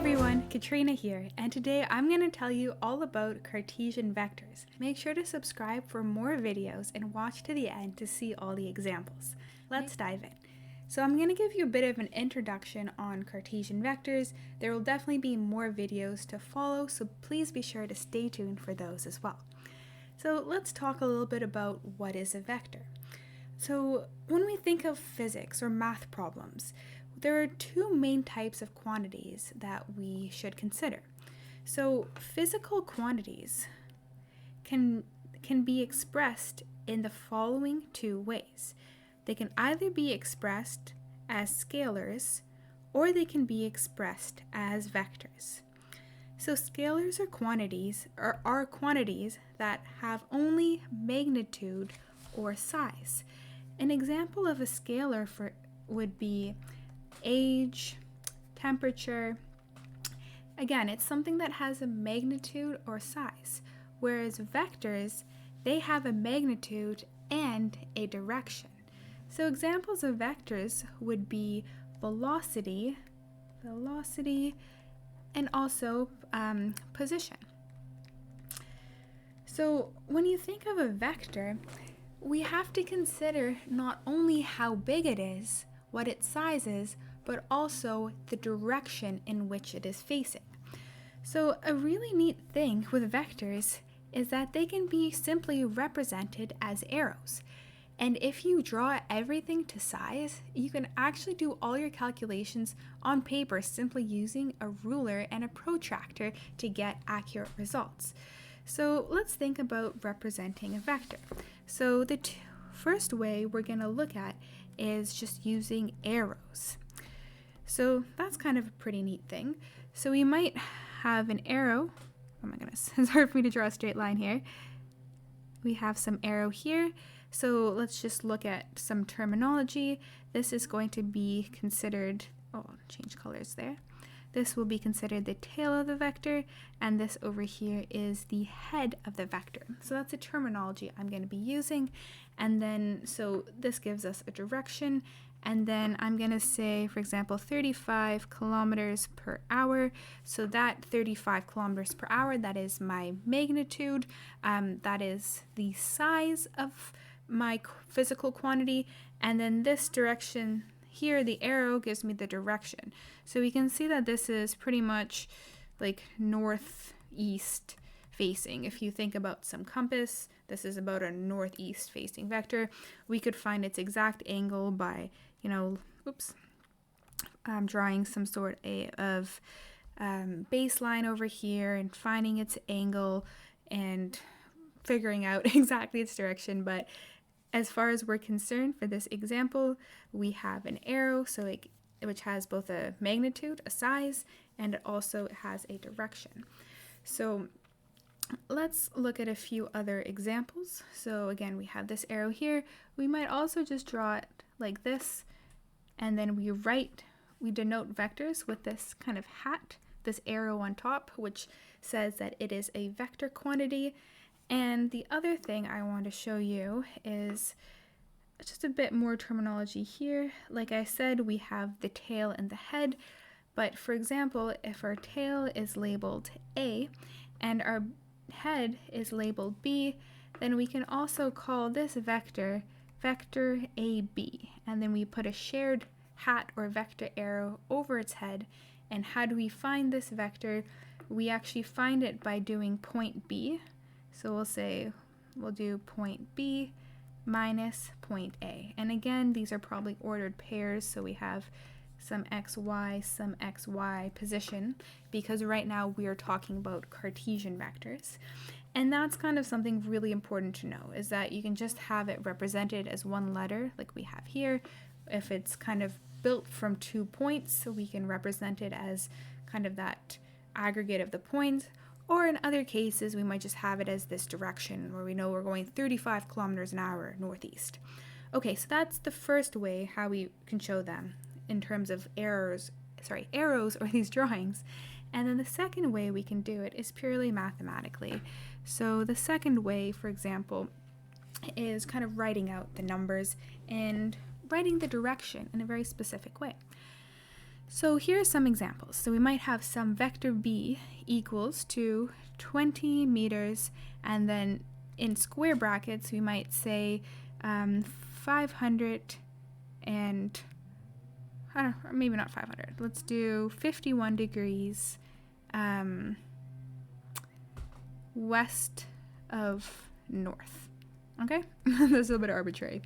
everyone, Katrina here, and today I'm going to tell you all about Cartesian vectors. Make sure to subscribe for more videos and watch to the end to see all the examples. Let's dive in. So I'm going to give you a bit of an introduction on Cartesian vectors. There will definitely be more videos to follow, so please be sure to stay tuned for those as well. So let's talk a little bit about what is a vector. So when we think of physics or math problems, there are two main types of quantities that we should consider. So physical quantities can be expressed in the following two ways. They can either be expressed as scalars or they can be expressed as vectors. So scalars are quantities that have only magnitude or size. An example of a scalar would be age, temperature. Again, it's something that has a magnitude or size, whereas vectors, they have a magnitude and a direction. So examples of vectors would be velocity, and also position. So when you think of a vector, we have to consider not only how big it is, what its size is, but also the direction in which it is facing. So a really neat thing with vectors is that they can be simply represented as arrows. And if you draw everything to size, you can actually do all your calculations on paper simply using a ruler and a protractor to get accurate results. So let's think about representing a vector. So the first way we're going to look at is just using arrows. So that's kind of a pretty neat thing. So we might have an arrow. Oh my goodness, it's hard for me to draw a straight line here. We have some arrow here. So let's just look at some terminology. This is going to be considered, change colors there. This will be considered the tail of the vector, and this over here is the head of the vector. So that's a terminology I'm going to be using. And then, so this gives us a direction. And then I'm going to say, for example, 35 kilometers per hour. So that 35 kilometers per hour, that is my magnitude. That is the size of my physical quantity. And then this direction here, the arrow gives me the direction. So we can see that this is pretty much like northeast facing. If you think about some compass, this is about a northeast facing vector. We could find its exact angle by, drawing some sort of baseline over here and finding its angle and figuring out exactly its direction. But as far as we're concerned for this example, we have an arrow, which has both a magnitude, a size, and it also has a direction. So let's look at a few other examples. So again, we have this arrow here. We might also just draw it like this, and then we denote vectors with this kind of hat, this arrow on top, which says that it is a vector quantity. And the other thing I want to show you is just a bit more terminology here. Like I said, we have the tail and the head, but for example, if our tail is labeled A and our head is labeled B, then we can also call this vector AB, and then we put a shared hat or vector arrow over its head. And how do we find this vector? We actually find it by doing point B. So we'll do point B minus point A. And again, these are probably ordered pairs, so we have some xy position, because right now we are talking about Cartesian vectors. And that's kind of something really important to know, is that you can just have it represented as one letter like we have here. If it's kind of built from 2 points, so we can represent it as kind of that aggregate of the points. Or in other cases, we might just have it as this direction where we know we're going 35 kilometers an hour northeast. Okay, so that's the first way how we can show them in terms of arrows or these drawings. And then the second way we can do it is purely mathematically. So the second way, for example, is kind of writing out the numbers and writing the direction in a very specific way. So here are some examples. So we might have some vector b equals to 20 meters, and then in square brackets we might say 500 and, I don't know, maybe not 500. Let's do 51 degrees west of north. Okay, that's a little bit arbitrary.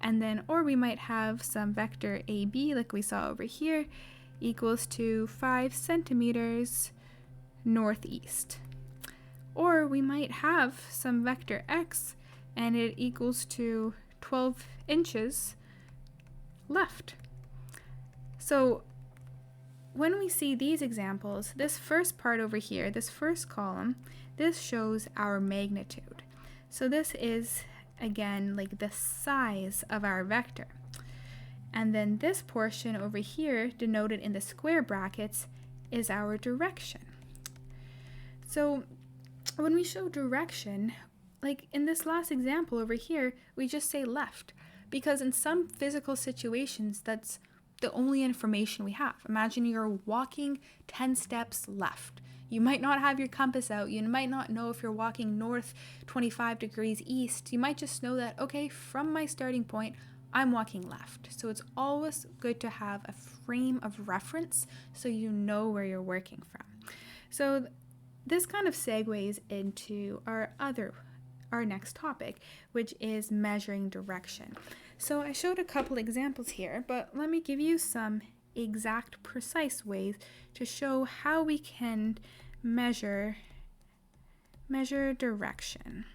And then, or we might have some vector AB, like we saw over here, equals to 5 centimeters northeast. Or we might have some vector X, and it equals to 12 inches left. So when we see these examples, this first part over here, this first column, this shows our magnitude. So this is, again, like the size of our vector. And then this portion over here, denoted in the square brackets, is our direction. So when we show direction, like in this last example over here, we just say left, because in some physical situations, that's the only information we have. Imagine you're walking 10 steps left. You might not have your compass out. You might not know if you're walking north 25 degrees east. You might just know that, okay, from my starting point, I'm walking left. So it's always good to have a frame of reference so you know where you're working from. So this kind of segues into our next topic, which is measuring direction. So I showed a couple examples here, but let me give you some exact, precise ways to show how we can measure direction.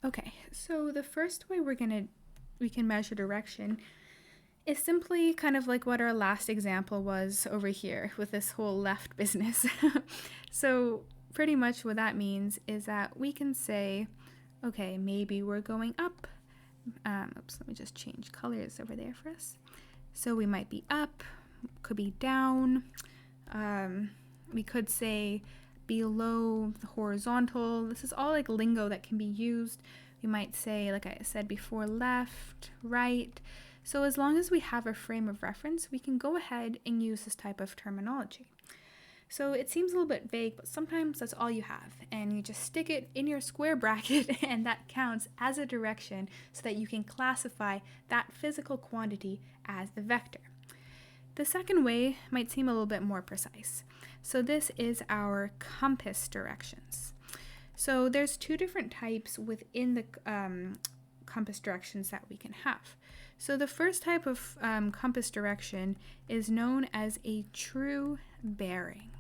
Okay, so the first way we can measure direction is simply kind of like what our last example was over here with this whole left business. So pretty much what that means is that we can say, okay, maybe we're going up. Oops, let me just change colors over there for us. So we might be up, could be down. We could say below the horizontal. This is all like lingo that can be used. We might say, like I said before, left, right. So as long as we have a frame of reference, we can go ahead and use this type of terminology. So it seems a little bit vague, but sometimes that's all you have, and you just stick it in your square bracket and that counts as a direction so that you can classify that physical quantity as the vector. The second way might seem a little bit more precise. So this is our compass directions. So there's two different types within the compass directions that we can have. So the first type of compass direction is known as a true bearing.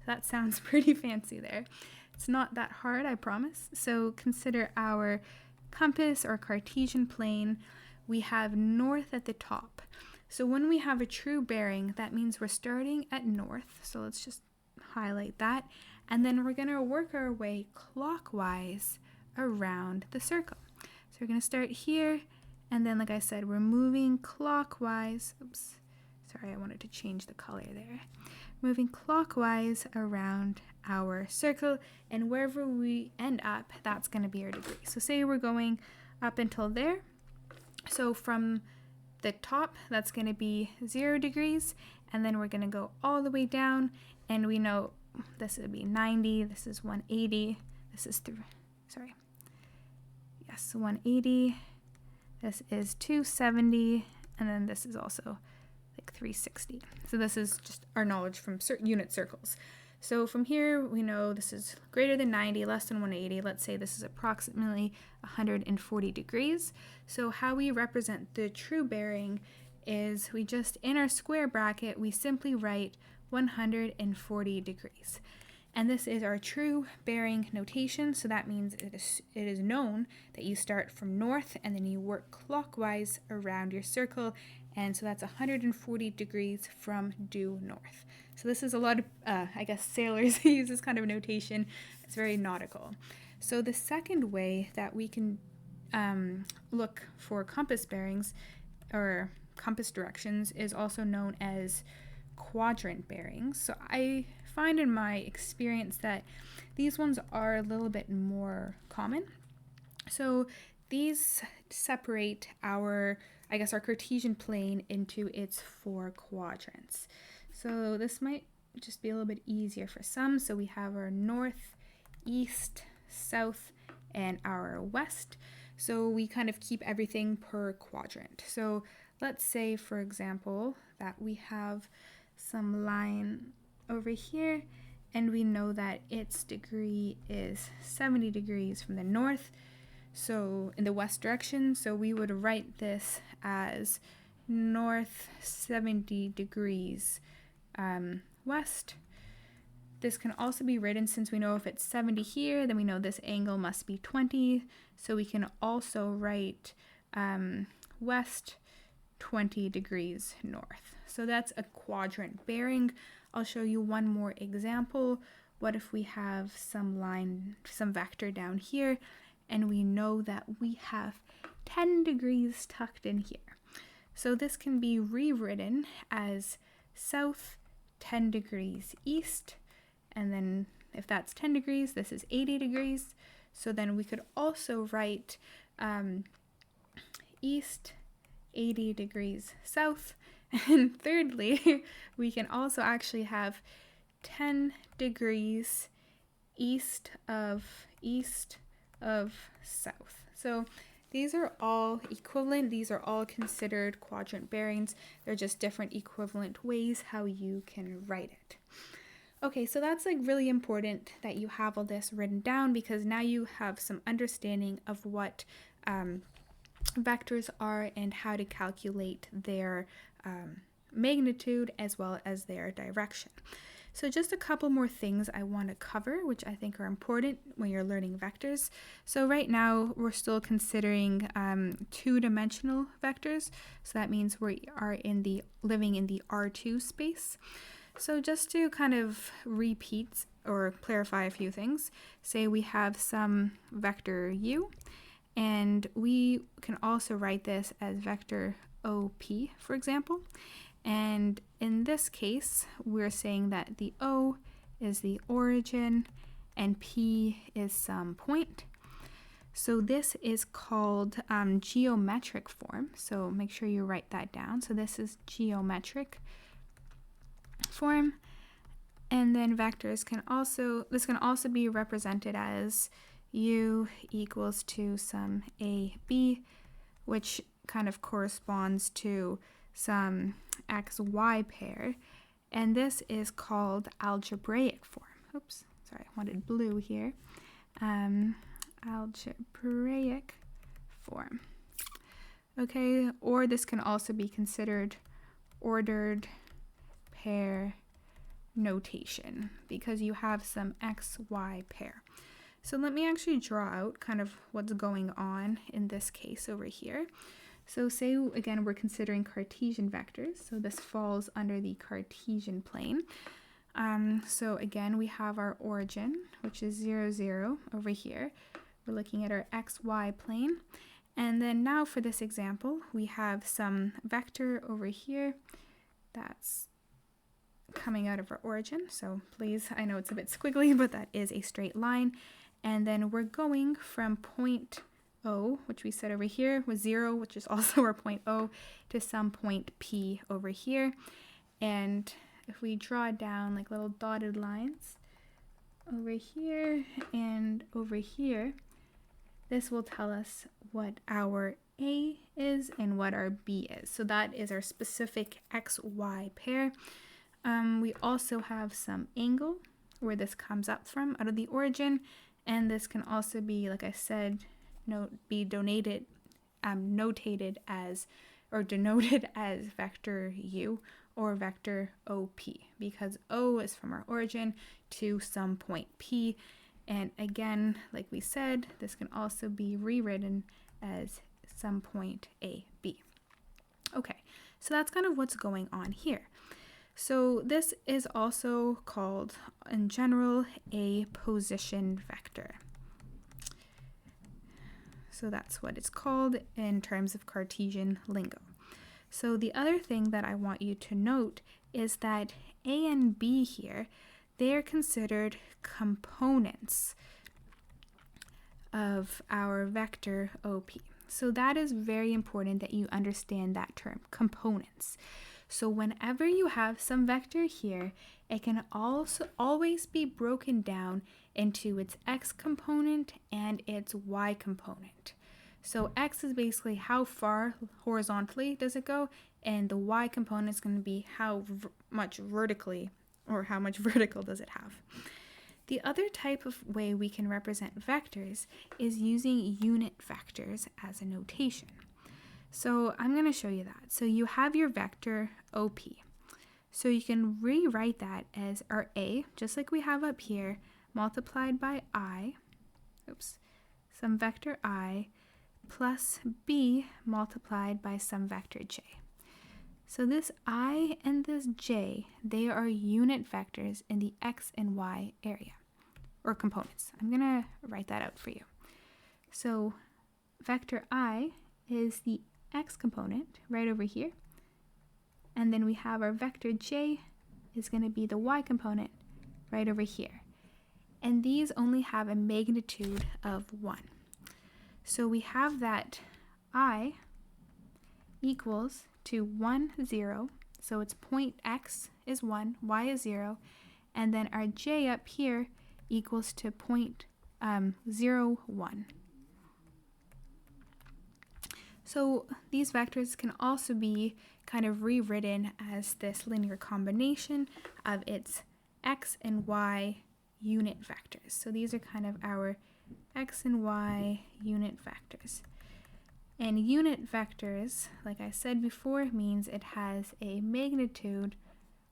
That sounds pretty fancy there. It's not that hard, I promise. So consider our compass or Cartesian plane. We have north at the top. So when we have a true bearing, that means we're starting at north. So let's just highlight that. And then we're going to work our way clockwise around the circle. So we're going to start here. And then, like I said, we're moving clockwise. Oops, sorry, I wanted to change the color there. Moving clockwise around our circle, and wherever we end up, that's going to be our degree. So say we're going up until there. So from the top, that's going to be 0 degrees, and then we're going to go all the way down, and we know this would be 90, this is 180, this is 180, this is 270, and then this is also like 360. So this is just our knowledge from certain unit circles. So from here, we know this is greater than 90, less than 180. Let's say this is approximately 140 degrees. So how we represent the true bearing is we just, in our square bracket, we simply write 140 degrees. And this is our true bearing notation. So that means it is known that you start from north and then you work clockwise around your circle. And so that's 140 degrees from due north. So this is a lot of, I guess, sailors use this kind of notation. It's very nautical. So the second way that we can look for compass bearings or compass directions is also known as quadrant bearings. So I find in my experience that these ones are a little bit more common. So these separate our Cartesian plane into its 4 quadrants. So this might just be a little bit easier for some. So we have our north, east, south, and our west. So we kind of keep everything per quadrant. So let's say, for example, that we have some line over here, and we know that its degree is 70 degrees from the north, so in the west direction. So we would write this as north 70 degrees west. This can also be written, since we know if it's 70 here, then we know this angle must be 20. So we can also write west 20 degrees north. So that's a quadrant bearing. I'll show you one more example. What if we have some vector down here, and we know that we have 10 degrees tucked in here. So this can be rewritten as south 10 degrees east, and then if that's 10 degrees, this is 80 degrees. So then we could also write east 80 degrees south. And thirdly, we can also actually have 10 degrees east of south. So these are all equivalent. These are all considered quadrant bearings. They're just different equivalent ways how you can write it. Okay, so that's like really important that you have all this written down, because now you have some understanding of what vectors are and how to calculate their magnitude as well as their direction. So just a couple more things I want to cover, which I think are important when you're learning vectors. So right now we're still considering two-dimensional vectors. So that means we are living in the R2 space. So just to kind of repeat or clarify a few things, say we have some vector u, and we can also write this as vector OP, for example. And in this case, we're saying that the O is the origin and P is some point. So this is called geometric form. So make sure you write that down. So this is geometric form. And then vectors can also be represented as U equals to some AB, which kind of corresponds to some XY pair, and this is called algebraic form. Oops, sorry, I wanted blue here. Algebraic form. Okay, or this can also be considered ordered pair notation because you have some XY pair. So let me actually draw out kind of what's going on in this case over here. So say, again, we're considering Cartesian vectors. So this falls under the Cartesian plane. So again, we have our origin, which is 0, 0 over here. We're looking at our XY plane. And then now for this example, we have some vector over here that's coming out of our origin. So please, I know it's a bit squiggly, but that is a straight line. And then we're going from point O, which we said over here was 0, which is also our point O, to some point P over here. And if we draw down like little dotted lines over here and over here, this will tell us what our A is and what our B is. So that is our specific XY pair. We also have some angle where this comes up from out of the origin, and this can also be, like I said, notated as vector U or vector OP, because O is from our origin to some point P. And again, like we said, this can also be rewritten as some point AB. Okay, so that's kind of what's going on here. So this is also called, in general, a position vector. So that's what it's called in terms of Cartesian lingo. So the other thing that I want you to note is that A and B here, they are considered components of our vector OP. So that is very important that you understand that term, components. So whenever you have some vector here, it can also always be broken down into its x component and its y component. So x is basically how far horizontally does it go, and the y component is going to be how much vertically, or how much vertical does it have. The other type of way we can represent vectors is using unit vectors as a notation. So I'm going to show you that. So you have your vector OP. So you can rewrite that as our A, just like we have up here, multiplied by I, some vector I, plus B multiplied by some vector J. So this I and this J, they are unit vectors in the X and Y area, or components. I'm going to write that out for you. So vector I is the X component right over here. And then we have our vector J is going to be the Y component right over here. And these only have a magnitude of 1. So we have that I equals to 1, 0. So its point X is 1, Y is 0. And then our J up here equals to point 0, 1. So these vectors can also be kind of rewritten as this linear combination of its X and Y unit vectors. So these are kind of our X and Y unit vectors. And unit vectors, like I said before, means it has a magnitude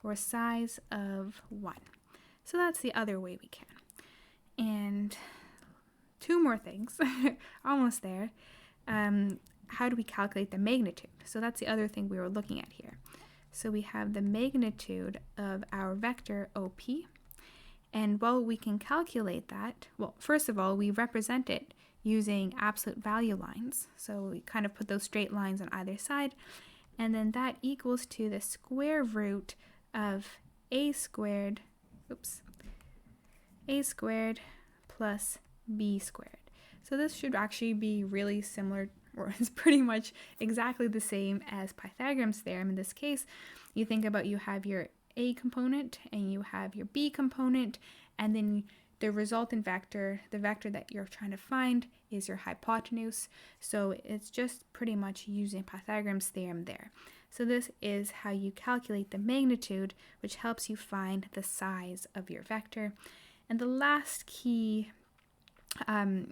or size of 1. So that's the other way we can. And two more things, almost there. How do we calculate the magnitude? So that's the other thing we were looking at here. So we have the magnitude of our vector OP. And while we can calculate that, well, first of all, we represent it using absolute value lines. So we kind of put those straight lines on either side. And then that equals to the square root of a squared plus b squared. So this should actually be really similar, or it's pretty much exactly the same as Pythagoras' theorem. In this case, you think about you have your a component and you have your b component, and then the resultant vector, the vector that you're trying to find, is your hypotenuse. So it's just pretty much using Pythagoras' theorem there. So this is how you calculate the magnitude, which helps you find the size of your vector. And the last key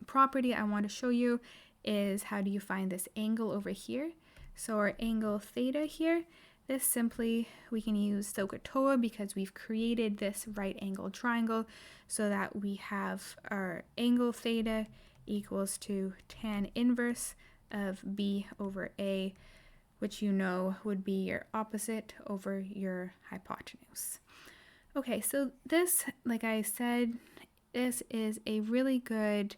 property I want to show you is how do you find this angle over here. So our angle theta here, this simply, we can use SOHCAHTOA because we've created this right angle triangle so that we have our angle theta equals to tan inverse of b over a, which you know would be your opposite over your hypotenuse. Okay, so this, like I said, this is a really good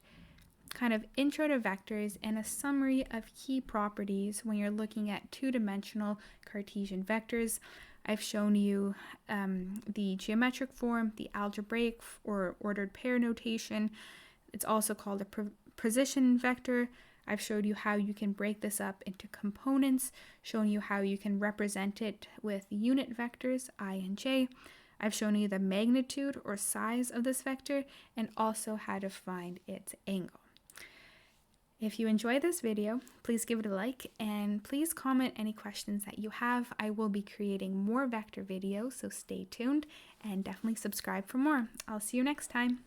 kind of intro to vectors and a summary of key properties when you're looking at two-dimensional Cartesian vectors. I've shown you the geometric form, the algebraic or ordered pair notation. It's also called a position vector. I've showed you how you can break this up into components, shown you how you can represent it with unit vectors, I and j. I've shown you the magnitude or size of this vector and also how to find its angle. If you enjoyed this video, please give it a like and please comment any questions that you have. I will be creating more vector videos, so stay tuned and definitely subscribe for more. I'll see you next time.